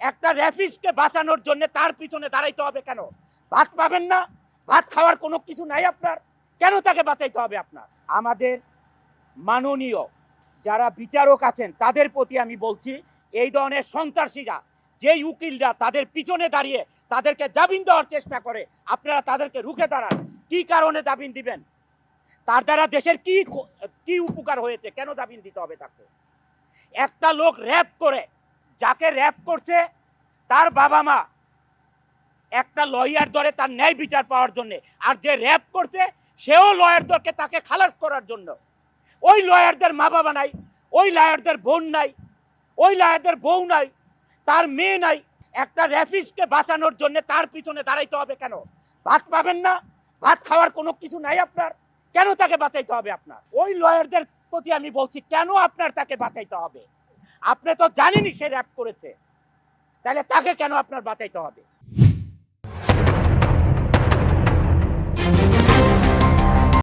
একটা র্যাফিসকে বাঁচানোর জন্য তার পিছনে দাঁড়াইতে হবে কেন? ভাত পাবেন না? ভাত খাওয়ার কোনো কিছু নাই আপনার? কেন তাকে বাঁচাইতে হবে আপনার? আমাদের মাননীয় যারা বিচারক আছেন তাদের প্রতি আমি বলছি, এই ধরনের সন্ত্রাসীরা, যেই উকিলরা তাদের পিছনে দাঁড়িয়ে তাদেরকে জামিন দেওয়ার চেষ্টা করে, আপনারা তাদেরকে রুখে দাঁড়ান। কি কারণে জামিন দিবেন? তার দ্বারা দেশের কি উপকার হয়েছে? কেন জামিন দিতে হবে তাকে? একটা লোক র্যাপ করে, যাকে র্যাপ করছে তার বাবা মা একটা লয়ার ধরে তার ন্যায় বিচার পাওয়ার জন্য, আর যে র্যাপ করছে সেও লয়ার ধরকে তাকে খালাস করার জন্য। ওই লয়ারদের মা বাবা নাই, ওই লয়ারদের বোন নাই, ওই লয়ারদের বউ নাই, তার মেয়ে নাই। একটা র্যাফিসকে বাঁচানোর জন্য তার পিছনে দাঁড়াইতে হবে কেন? ভাত পাবেন না? ভাত খাওয়ার কোনো কিছু নাই আপনার? কেন তাকে বাঁচাইতে হবে আপনার? ওই লয়ারদের প্রতি আমি বলছি, কেন আপনার তাকে বাঁচাইতে হবে? আপনি তো জানেনই সে র্যাপ করেছে, তাহলে তাকে কেন আপনার বাঁচাইতে হবে?